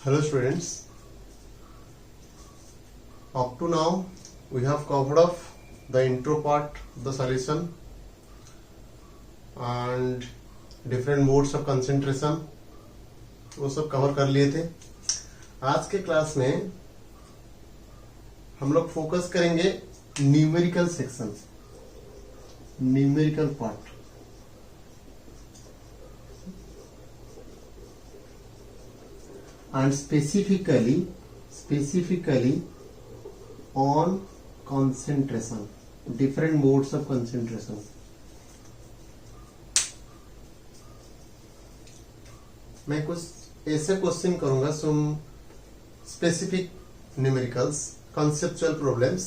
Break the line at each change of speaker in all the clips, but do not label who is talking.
Hello students, up to now we have covered up the intro part of the solution and different modes of concentration, वो सब cover कर लिए थे। आज के क्लास में हम लोग फोकस करेंगे numerical section, numerical part. And specifically on concentration, different modes of concentration. मैं कुछ ऐसे क्वेश्चन करूंगा, some specific numericals, conceptual problems,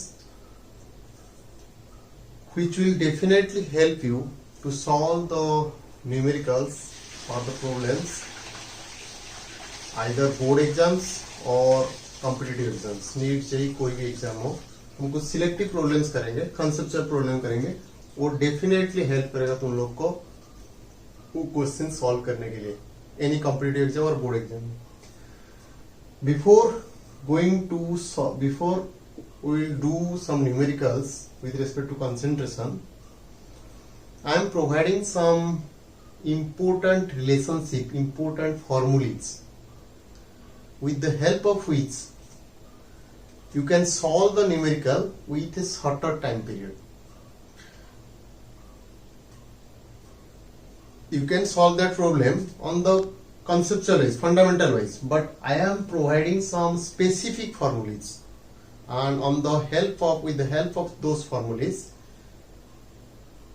which will definitely help you to solve the numericals or the problems either board exams or competitive exams, NEET चाहिए कोई भी exam हो। हम कुछ सिलेक्टिव प्रॉब्लम्स करेंगे, कंसेप्चुअल प्रॉब्लम करेंगे, वो डेफिनेटली हेल्प करेगा तुम लोग को वो क्वेश्चन सॉल्व करने के लिए एनी कॉम्पिटिटिव एग्जाम और board exam. Before we will do some numericals with respect to concentration, I am providing some important relationship, important formulas, with the help of which you can solve the numerical with a shorter time period. You can solve that problem on the conceptual wise, fundamental wise, but I am providing some specific formulas, and with the help of those formulas,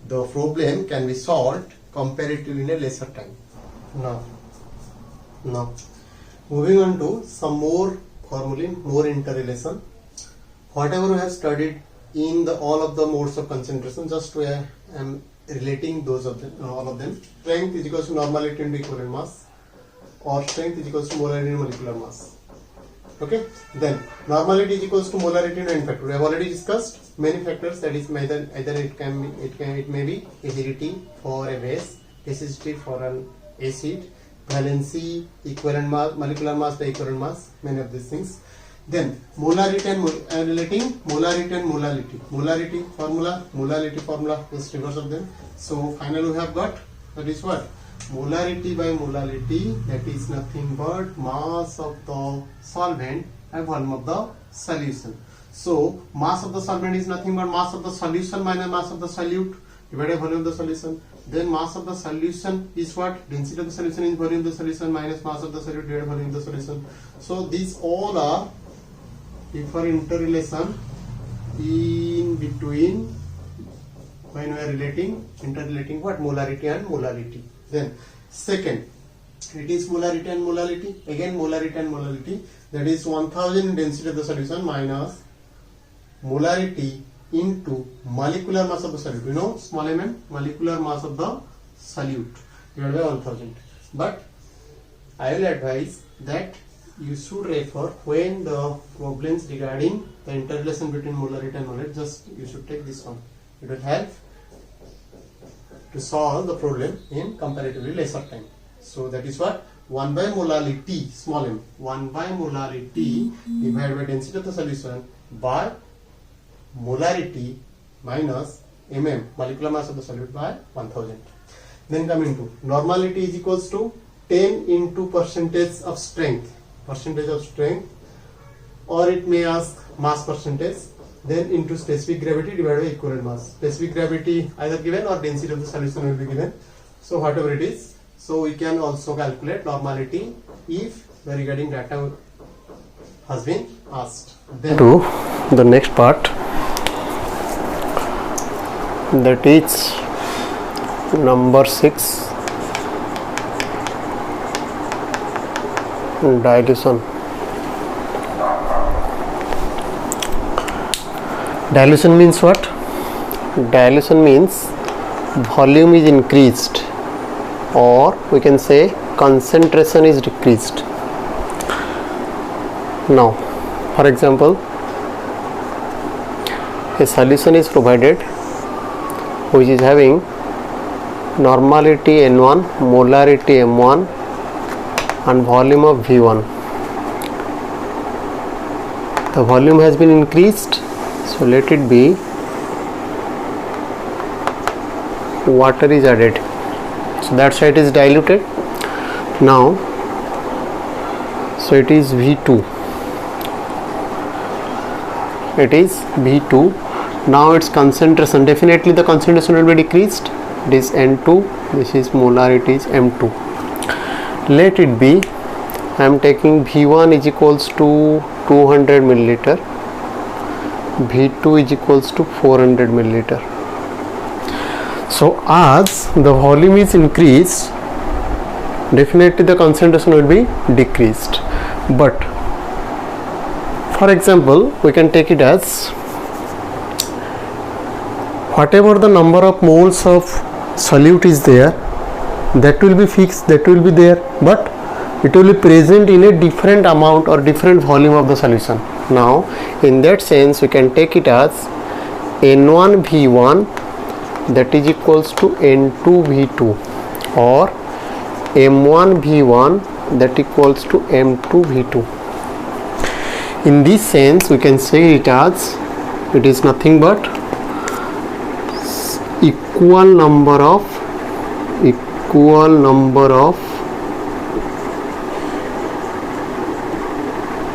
the problem can be solved comparatively in a lesser time. Now, moving on to some more formulae, more interrelation. Whatever we have studied in all of the modes of concentration, just I am relating all of them. Strength is equals to normality into equivalent mass, or strength is equals to molarity into molecular mass. Okay. Then normality is equals to molarity into n factor. We have already discussed many factors. That is, either it may be acidity for a base, acidity for an acid, valency, equivalent mass, molecular mass by equivalent mass, many of these things. Then molarity and relating molarity and molality. Molarity formula, just reverse of them. So finally we have got, that is what? Molarity by molality, that is nothing but mass of the solvent and volume of the solution. So mass of the solvent is nothing but mass of the solution minus mass of the solute divided by volume of the solution. Then mass of the solution is what? Density of the solution is volume of the solution minus mass of the solute divided by volume of the solution. So these all are different interrelation in between when we are interrelating what? Molarity and molality. Then second, it is molarity and molality. Again molarity and molality. That is 1000 density of the solution minus molarity into molecular mass of the solute. You know, small m, molecular mass of the solute divided by 1000. But I will advise that you should refer, when the problems regarding the interrelation between molarity and molality, just you should take this one. It will help to solve the problem in comparatively lesser time. So that is what? 1 by molality, small m, 1 by molality divided by density of the solution by molarity minus molecular mass of the solute by 1000. Then coming to normality is equals to 10 into percentage of strength, or it may ask mass percentage, then into specific gravity divided by equivalent mass. Specific gravity either given or density of the solution will be given. So whatever it is, so we can also calculate normality if the regarding data has been asked. Then to the next part, that is number 6, dilution. Dilution means what? Dilution means volume is increased, or we can say concentration is decreased. Now, for example, a solution is provided which is having normality N1, molarity M1 and volume of V1. the volume has been increased, so let it be water is added, so that's why it is diluted. Now so it is V2, it is V2. Now its concentration, definitely the concentration will be decreased. It is N2, this is molar, it is M2. Let it be, I am taking V1 is equals to 200 milliliter, V2 is equals to 400 milliliter. So as the volume is increased, definitely the concentration will be decreased. But for example, we can take it as whatever the number of moles of solute is there, that will be fixed, that will be there, but it will be present in a different amount or different volume of the solution. Now in that sense we can take it as N1 V1 that is equals to N2 V2, or M1 V1 that equals to M2 V2. In this sense we can say it as, it is nothing but equal number of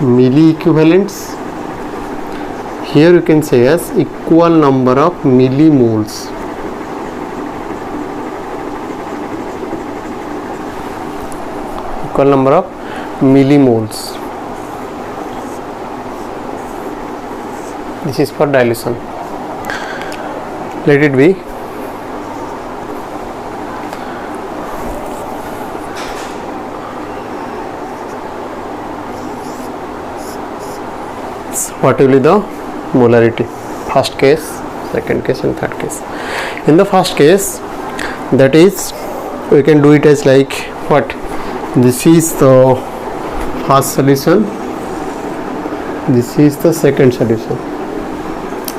milli equivalents. Here you can say as equal number of millimoles. Equal number of millimoles. This is for dilution. Let it be what will be the molarity, first case, second case and third case. In the first case, that is, we can do it as like what, this is the first solution, this is the second solution,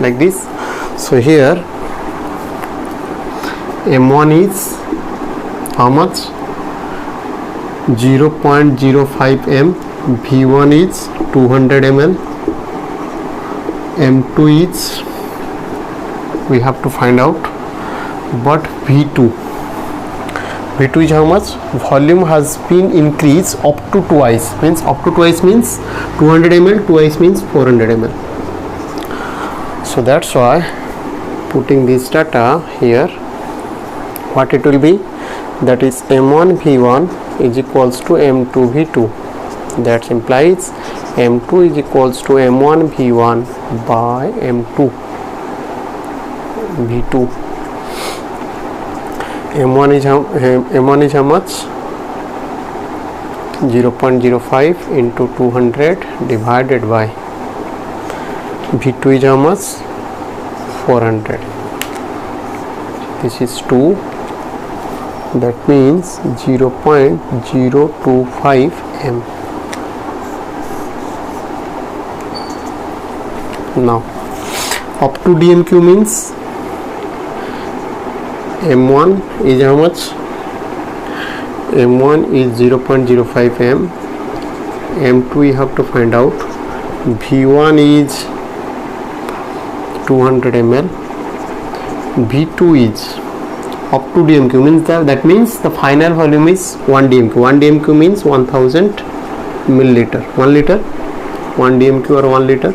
like this. So here M1 is how much, 0.05 m, V1 is 200 ml, M2 is, we have to find out, but V2 is how much, volume has been increased up to twice, means up to twice means 200 ml, twice means 400 ml. So that's why putting this data here, what it will be, that is M1 V1 is equals to M2 V2, that implies M2 is equals to M1 V1 by M2 V2. M1 is how much, 0.05 into 200 divided by V2 is how much, 400. This is 2, that means 0.025 m. Now up to DMQ means M1 is how much, M1 is 0.05 m, M2 we have to find out, V1 is 200 ml, V2 is up to DMQ means that means the final volume is 1 DMQ. 1 DMQ means 1000 milliliter, 1 liter, 1 DMQ or 1 liter.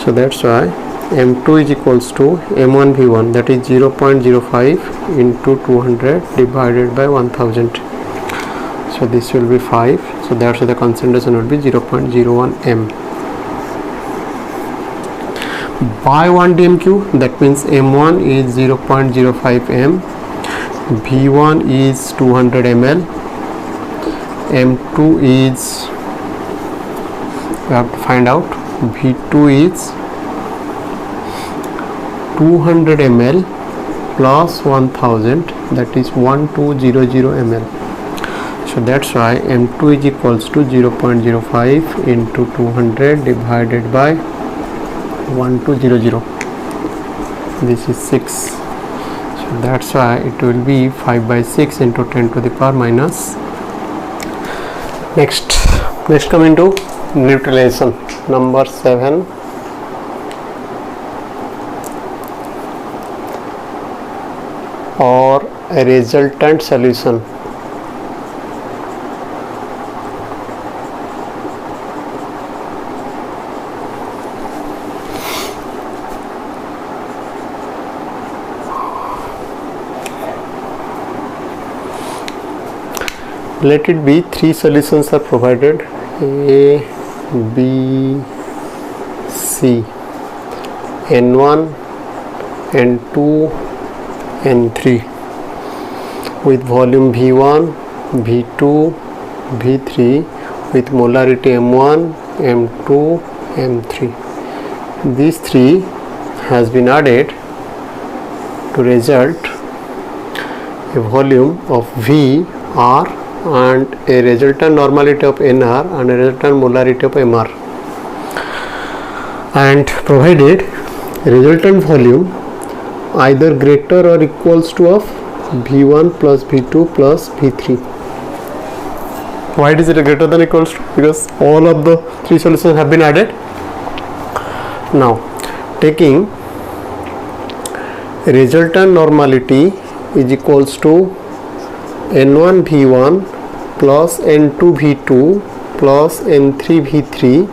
So that's why M2 is equals to M1 V1, that is 0.05 into 200 divided by 1000. So this will be 5. So that's why the concentration will be 0.01 m. By 1 DMQ, that means M1 is 0.05 m, V1 is 200 ml, M2 is, we have to find out, V2 is 200 ml plus 1000, that is 1200 ml. So that's why M2 is equals to 0.05 into 200 divided by 1200. This is 6. So that's why it will be 5 by 6 into 10 to the power minus. Next coming to neutralization. number 7. Or a resultant solution. Let it be 3 solutions are provided, A, B, C, N1, N2, N3 with volume V1, V2, V3 with molarity M1, M2, M3. These 3 has been added to result a volume of V, R and a resultant normality of NR and a resultant molarity of MR, and provided resultant volume either greater or equals to of V1 plus V2 plus V3. Why is it greater than equals to? Because all of the 3 solutions have been added. Now taking resultant normality is equals to N1 V1 plus N2 V2 plus N3 V3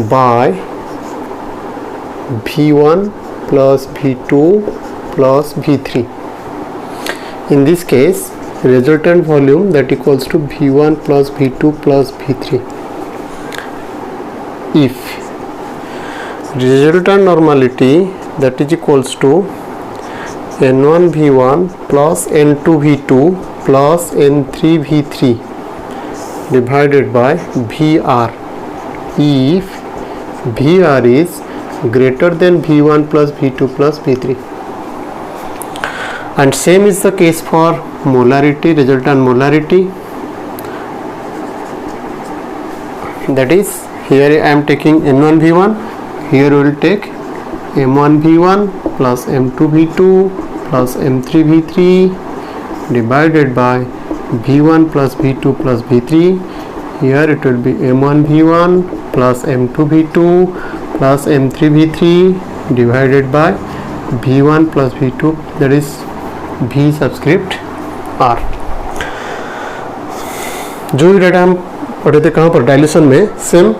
by V1 plus V2 plus V3. In this case, resultant volume that equals to V1 plus V2 plus V3. If resultant normality that is equals to N1 V1 plus N2 V2 plus N3 V3 divided by VR, if VR is greater than V1 plus V2 plus V3. And same is the case for molarity, resultant molarity. That is, here I am taking N1 V1, here we will take M1 V1 plus M2 V2 plus M3 V3 divided by V1 plus V2 plus V3. Here it will be M1 V1 plus M2 V2 plus M3 V3 divided by V1 plus V2, that is V subscript R. जो भी data हम पढ़े थे कहाँ पर dilution में, same,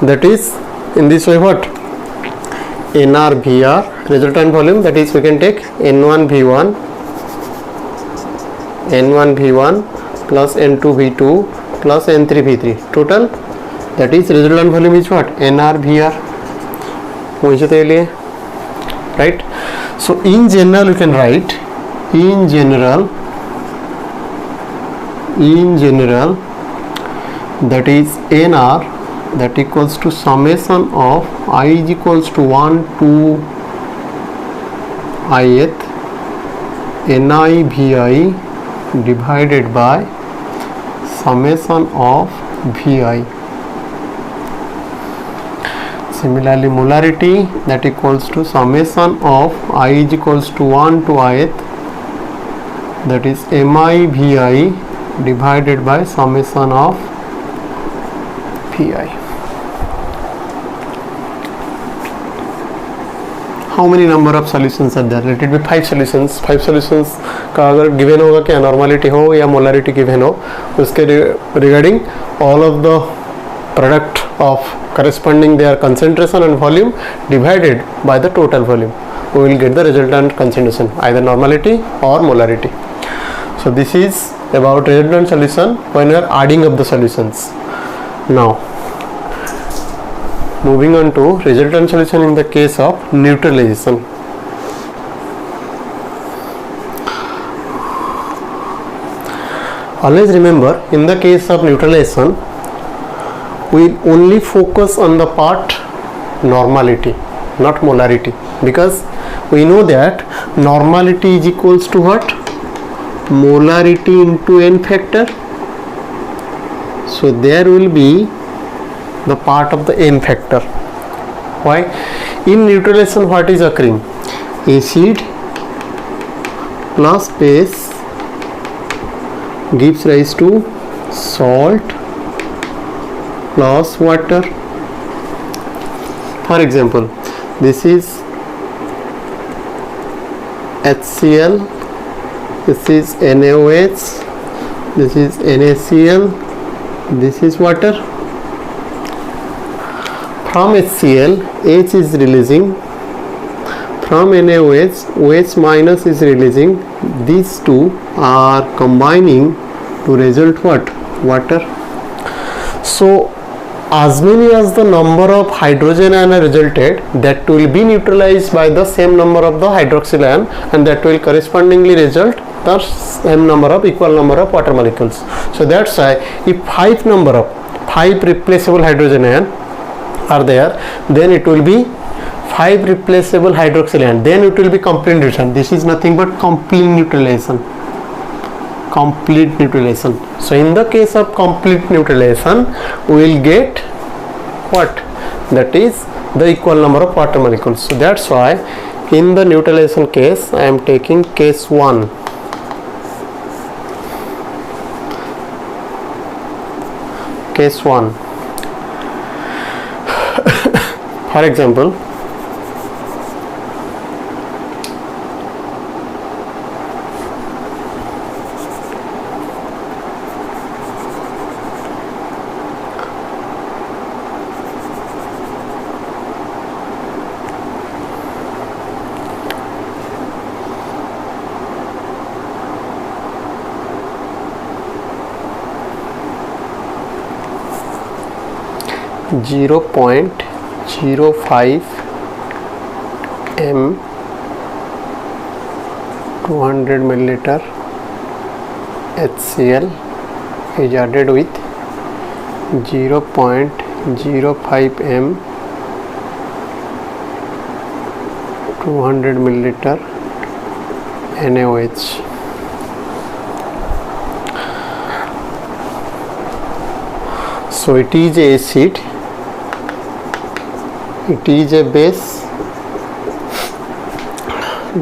that is in this way what NR VR resultant volume, that is we can take N1 V1 plus N2 V2 plus N3 V3 total, that is resultant volume is what NR VR. Right? So in general you can write in general that is NR that equals to summation of I is equals to 1 to ith NI VI divided by summation of VI. Similarly, molarity that equals to summation of I is equals to 1 to ith, that is MI VI divided by summation of VI. How many number of solutions are there? Let it be 5 solutions. 5 solutions का अगर given होगा क्या normality हो या molarity given हो, उसके regarding all of the product of corresponding their concentration and volume divided by the total volume, we will get the resultant concentration, either normality or molarity. So this is about resultant solution when we are adding up the solutions. Now moving on to resultant solution in the case of neutralization. Always remember, in the case of neutralization we will only focus on the part normality, not molarity, because we know that normality is equals to what? Molarity into n factor. So there will be the part of the n factor. Why? In neutralization what is occurring? Acid plus base gives rise to salt plus water. For example, this is HCl, this is NaOH, this is NaCl, this is water. From HCl, H is releasing, from NaOH, OH minus is releasing. These two are combining to result what? Water. So as many as the number of hydrogen ion are resulted, that will be neutralized by the same number of the hydroxyl ion, and that will correspondingly result the same number of equal number of water molecules. So that's why if 5 replaceable hydrogen ion are there, then it will be 5 replaceable hydroxyl ion, then it will be complete neutralization. This is nothing but complete neutralization. So in the case of complete neutralization, we will get what? That is the equal number of water molecules. So that's why in the neutralization case, I am taking case 1. Case 1. For example, (0.05 m 200 milliliter HCl is added with 0.05 m 200 milliliter NaOH. So it is a acid, it is a base,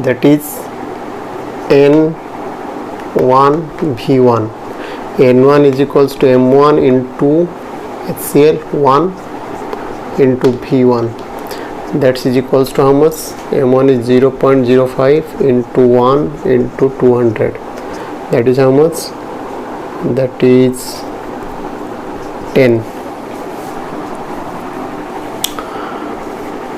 that is N1V1. N1 is equals to M1 into HCl 1 into V1. That is equals to how much? M1 is 0.05 into 1 into 200. That is how much? That is 10.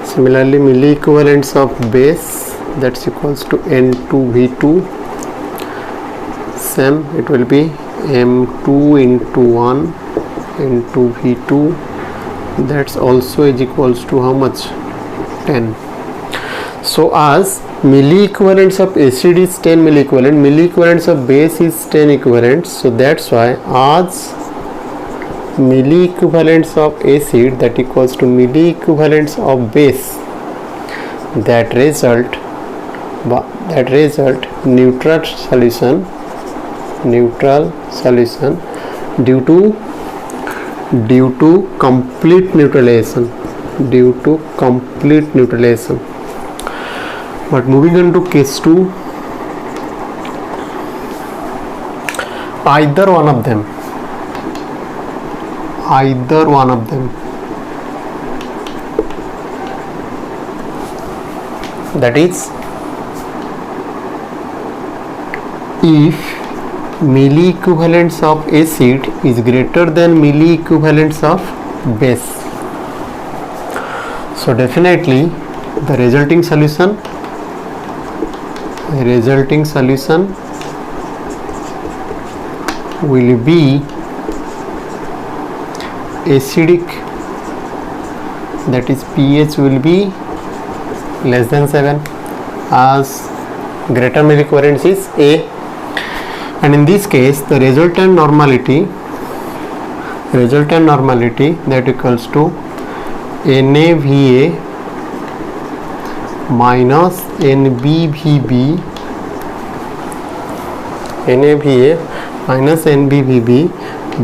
Similarly, milli equivalents of base, that's equals to N2V2. Same, it will be M2 into 1 into V2. That's also is equals to how much? 10. So as milli equivalents of acid is 10 milli equivalents of base is 10 equivalents. So that's why as milli equivalents of acid that equals to milli equivalents of base, that result neutral solution due to complete neutralization. But moving on to case 2, either one of them, that is if milli equivalents of acid is greater than milli equivalents of base. So definitely the resulting solution will be acidic, that is pH will be less than 7 as greater milli equivalence is A, and in this case the resultant normality that equals to NaVa minus NbVb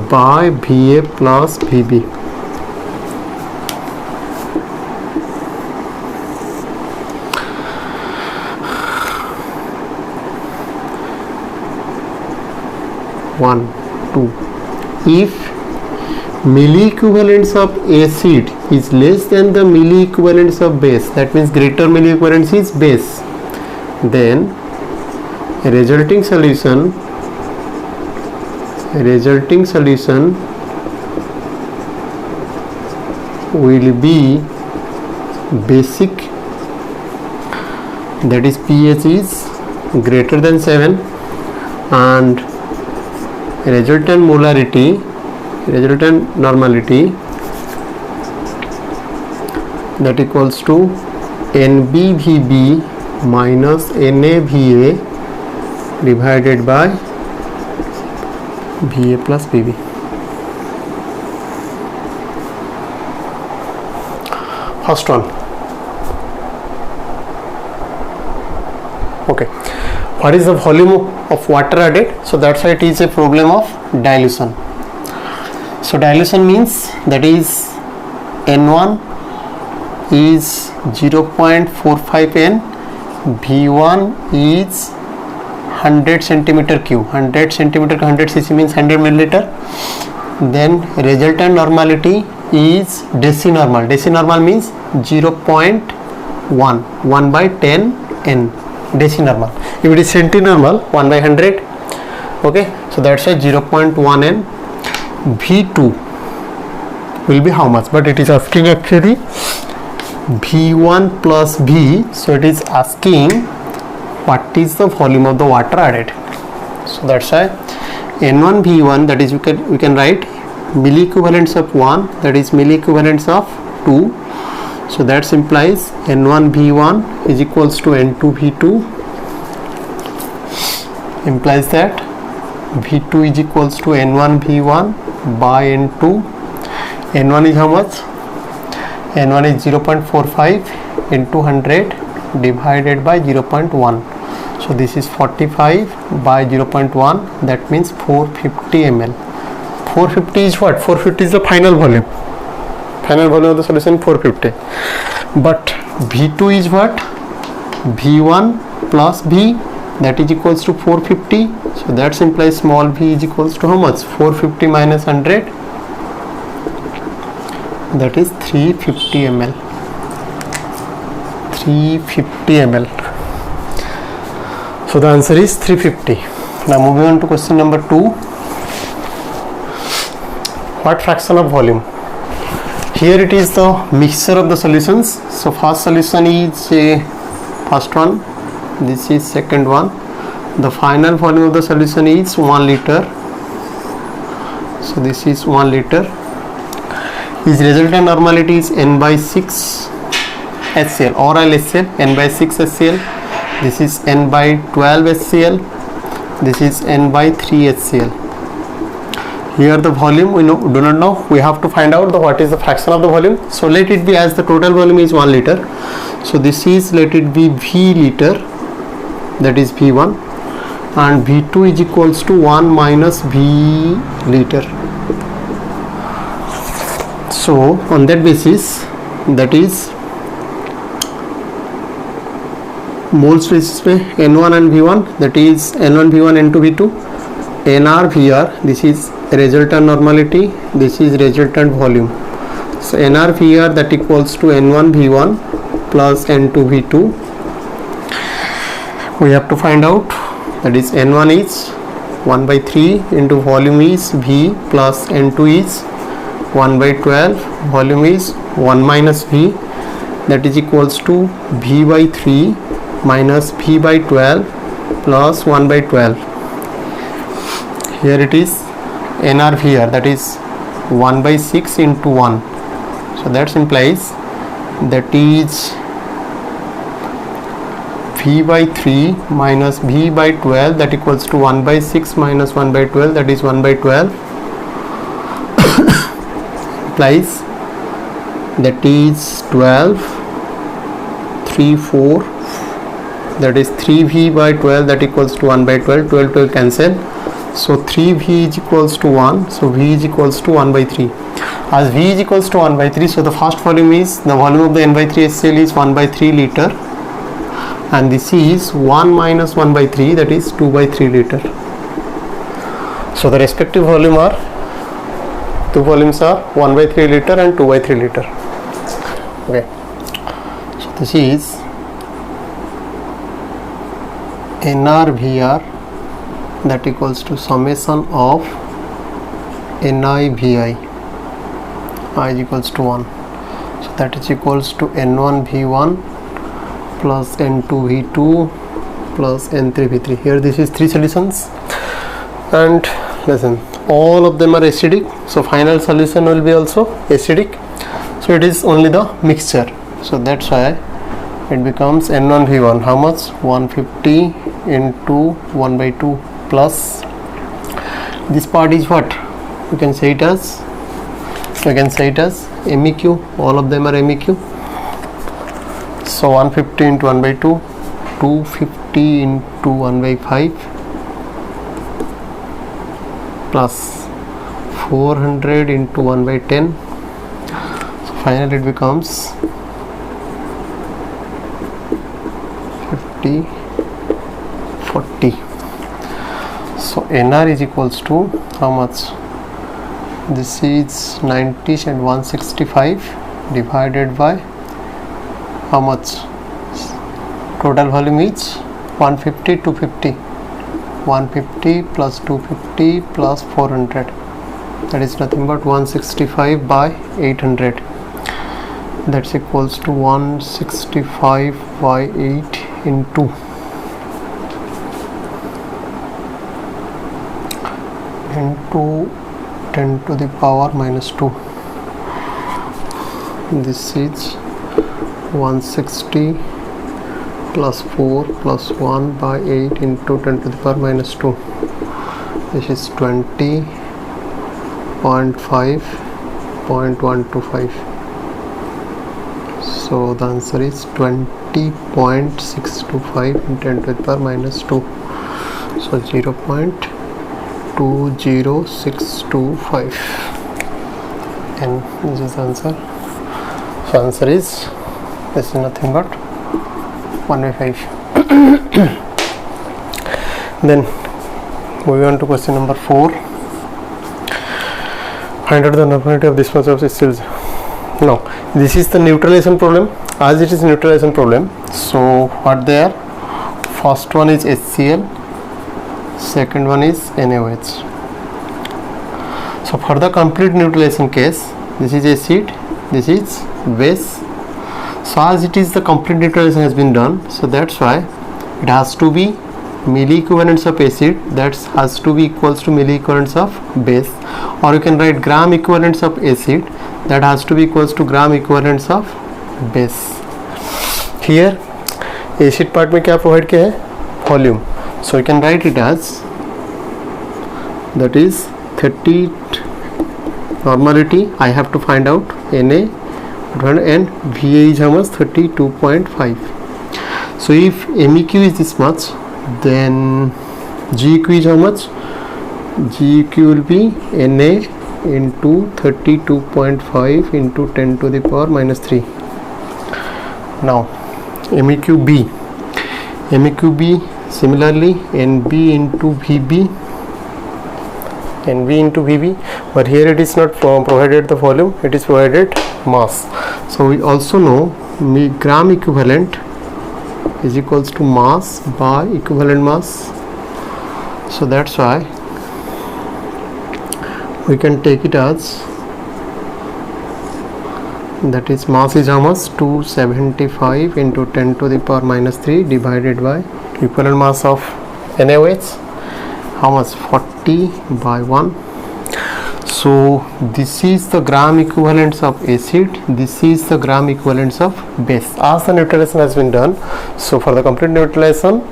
by Va plus Vb. If milli equivalence of acid is less than the milli equivalence of base, that means greater milli equivalence is base, then resulting solution will be basic, that is pH is greater than 7, and resultant normality that equals to NBVB minus NAVA divided by VA plus VB. First one. Okay, what is the volume of water added? So that's why it is a problem of dilution. So dilution means that is N1 is 0.45 N, V1 is 100 centimeter cube, 100 centimeter 100 cc means 100 milliliter. Then resultant normality is decinormal. Decinormal means 0.1, 1 by 10 N, decinormal. If it is centinormal, 1 by 100. Okay, so that's why 0.1 N. V2 will be how much? But it is asking actually V1 plus V, so it is asking what is the volume of the water added. So that's why N1 V1, that is we can write milli equivalence of 1, that is milli equivalence of 2. So that implies N1 V1 is equals to N2 V2, implies that V2 is equals to N1 V1 by N2. N1 is how much? N1 is 0.45 into 100 divided by 0.1. So this is 45 by 0.1, that means 450 ml. 450 is what? 450 is the final volume. Final volume of the solution 450. But V2 is what? V1 plus V, that is equals to 450. So that implies small v is equals to how much? 450 minus 100, that is 350 ml. 350 ml. So the answer is 350. Now moving on to question number 2. What fraction of volume? Here it is the mixture of the solutions. So first solution is first one, this is second one. The final volume of the solution is 1 liter. So this is 1 liter. His resultant normality is n by 6 HCl or LHCl, n by 6 HCl. This is n by 12 HCl. This is n by 3 HCl. Here the volume we do not know. We have to find out what is the fraction of the volume. So let it be, as the total volume is 1 liter. So this is, let it be V liter, that is V1, and V2 is equals to 1 minus V liter. So on that basis, that is moles basis पे N1 and V1, that is N1 V1 N2 V2, NR VR, this is resultant normality, this is resultant volume. So NR VR, that equals to N1 V1 plus N2 V2. We have to find out, that is N1 is 1 by 3 into volume is V plus N2 is 1 by 12, volume is 1 minus V, that is equals to V by 3 minus V by 12 plus 1 by 12. Here it is NR here, that is 1 by 6 into 1. So that implies that is V by 3 minus V by 12, that equals to 1 by 6 minus 1 by 12, that is 1 by 12. Implies that is 12, 3, 4, that is 3V by 12, that equals to 1 by 12, 12, 12 cancel. So 3V is equals to 1, so V is equals to 1 by 3. As V is equals to 1 by 3, so the first volume is, the volume of the N by 3 HCl is 1 by 3 liter, and this is 1 minus 1 by 3, that is 2 by 3 liter. So the respective volume are Two volumes are 1/3 liter and 2/3 liter. Okay, so this is NRVR, that equals to summation of NIVI, I is equals to 1. So that is equals to N1V1 plus N2V2 plus N3V3. Here this is 3 solutions, and listen, all of them are acidic, so final solution will be also acidic. So it is only the mixture, so that's why it becomes N1V1. How much? 150 into 1/2 plus this part is what? You can say it as MEQ. All of them are MEQ. So 150 into 1/2, 250 into 1/5 plus 400 into 1/10. So finally it becomes 50, 40. So NR is equals to how much? This is 90 and 165 divided by how much? Total volume is 150, 250. 150 plus 250 plus 400, that is nothing but 165 by 800. That's equals to 165 by 8 into 10 to the power minus 2. This is 160 plus 4 plus 1 by 8 into 10 to the power minus 2. This is 20.5.125. So the answer is 20.625 into 10 to the power minus 2. So 0.20625, and this is the answer. So answer is, this is nothing but 1/5. Then moving on to question number 4. Find out the normality of this much of cells. Now this is the neutralization problem. As it is neutralization problem, so what they are? First one is HCl, second one is NaOH. So for the complete neutralization case, this is acid, this is base. So as it is the complete neutralization has been done, so that's why it has to be milli equivalents of acid, that has to be equals to milli equivalents of base, or you can write gram equivalents of acid, that has to be equals to gram equivalents of base. Here acid part में क्या provide किया है? Volume. So you can write it as, that is 30 normality. I have to find out Na and Va is how much? 32.5. So if MEQ is this much, then GEQ is how much? GEQ will be Na into 32.5 into 10 to the power minus 3. Now MEQB similarly NB into VB, but here it is not provided the volume, it is provided mass. So we also know gram equivalent is equals to mass by equivalent mass. So that's why we can take it as, that is mass is how much? 275 into 10 to the power minus 3 divided by equivalent mass of NaOH, how much? 40 by 1. So this is the gram equivalents of acid, this is the gram equivalents of base. As the neutralization has been done, so for the complete neutralization,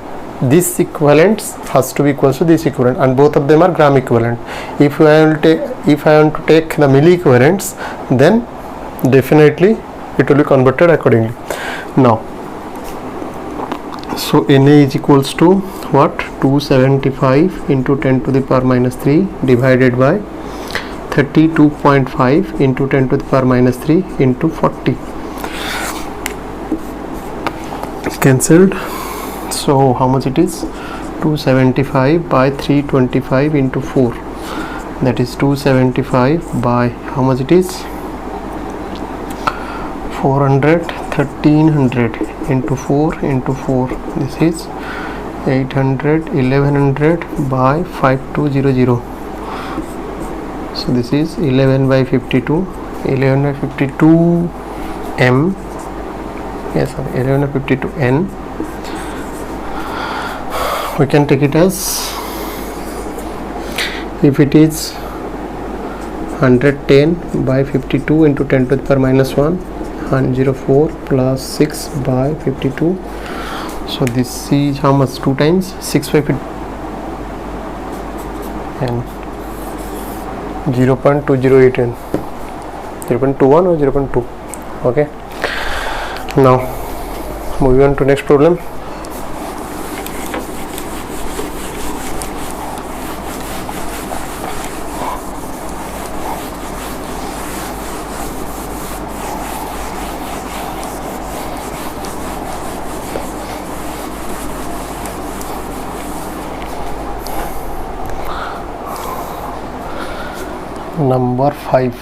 this equivalents has to be equals to this equivalent, and both of them are gram equivalent. If I want to take the milli equivalents, then definitely it will be converted accordingly. Now so Na is equals to what? 275 into 10 to the power minus 3 divided by 32.5 into 10 to the power minus 3 into 40. Cancelled. So how much it is? 275 by 325 into 4. that is 275 by how much it is 400 1300 into 4 into 4, this is 800 1100 by 5200. So this is 11 by 52, 11 by 52 m, yes, sorry, 11 by 52 n. We can take it as, if it is 110 by 52 into 10 to the power minus 1, 104 plus 6 by 52. So this is how much, 2 times 6 by 50 and 0.208n, 0.21 or 0.2. Okay, now moving on to next problem. Number 5.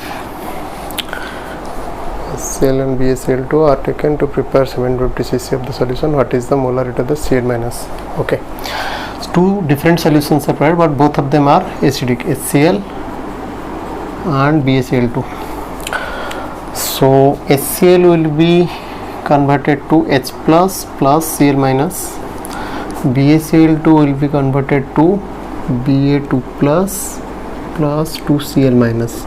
HCl and BaCl2 are taken to prepare 750 cc of the solution. What is the molarity of the Cl minus? Okay, so 2 different solutions are prepared, but both of them are acidic, HCl and BaCl2. So HCl will be converted to H plus plus Cl minus, BaCl2 will be converted to Ba2 plus plus 2Cl minus.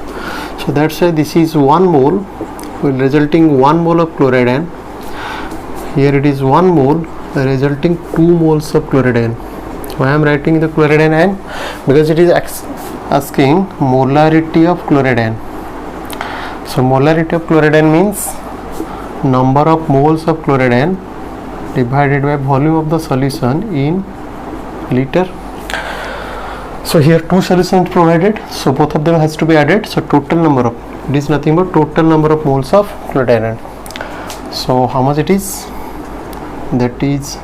So that's why this is 1 mole will resulting 1 mole of chloride ion. Here it is 1 mole resulting 2 moles of chloride ion. Why I am writing the chloride ion? Because it is asking molarity of chloride ion. So molarity of chloride ion means number of moles of chloride ion divided by volume of the solution in liter. So here 2 solutions provided, so both of them has to be added. So total number of, it is nothing but total number of moles of chloride ion. So how much it is? That is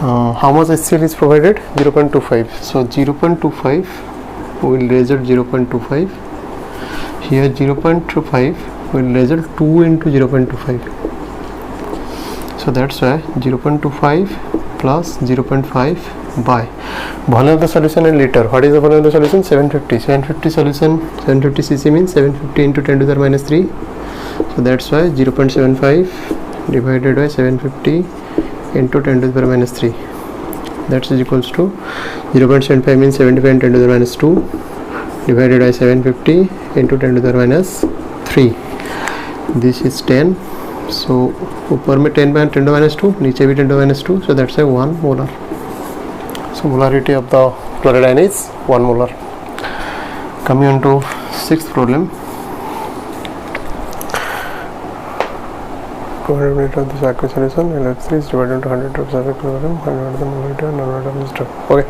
how much HCl is provided? 0.25. So 0.25 will result 0.25. Here 0.25 will result 2 into 0.25. So that's why 0.25 plus 0.5 by volume of the solution in liter. What is the volume of the solution? 750 solution, 750 cc means 750 into 10 to the minus 3. So that's why 0.75 divided by 750 into 10 to the minus 3, that is equals to 0.75 means 75 into 10 to the minus 2 divided by 750 into 10 to the minus 3. This is 10. So ऊपर में 10 by 10 to the minus 2, नीचे भी 10 to the minus 2. So that's a 1 molar. So molarity of the chloride ion is 1 molar. Coming on to 6th problem. 200 ml of this aqueous solution, LH3 is divided into 100 drops of chlorine, 100 of the molarity and 100 of this drop. Okay.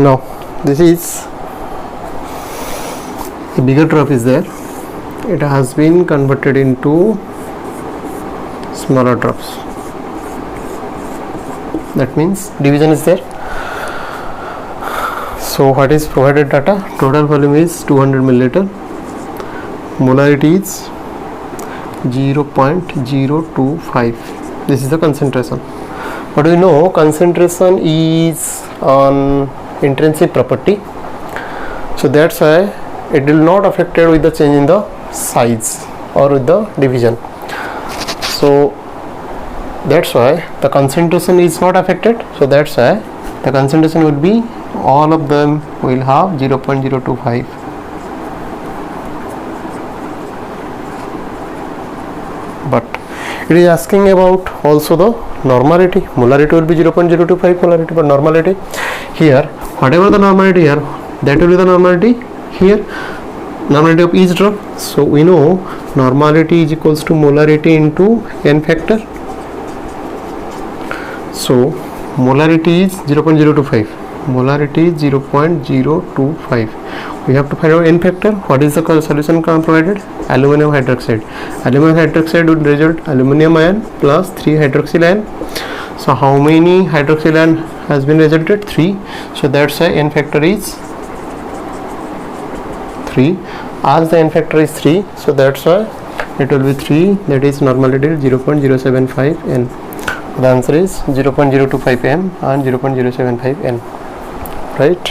Now this is a bigger drop is there. It has been converted into smaller drops. That means division is there. So what is provided data? Total volume is 200 milliliter. Molarity is 0.025. This is the concentration. But we know concentration is an intrinsic property. So that's why it will not affected with the change in the size or with the division. So that's why the concentration is not affected. So that's why the concentration will be, all of them will have 0.025. But it is asking about also the normality. Molarity will be 0.025 molarity, but normality here, whatever the normality here, that will be the normality here, normality of each drop. So we know normality is equals to molarity into n factor. So molarity is 0.025. Molarity is 0.025. We have to find out n factor. What is the solution provided? Aluminum hydroxide. Aluminum hydroxide would result aluminum ion plus 3 hydroxyl ion. So how many hydroxyl ion has been resulted? 3. So that's why n factor is 3. As the n factor is 3, so that's why it will be 3, that is normality 0.075 n. The answer is 0.025 m and 0.075 n, right?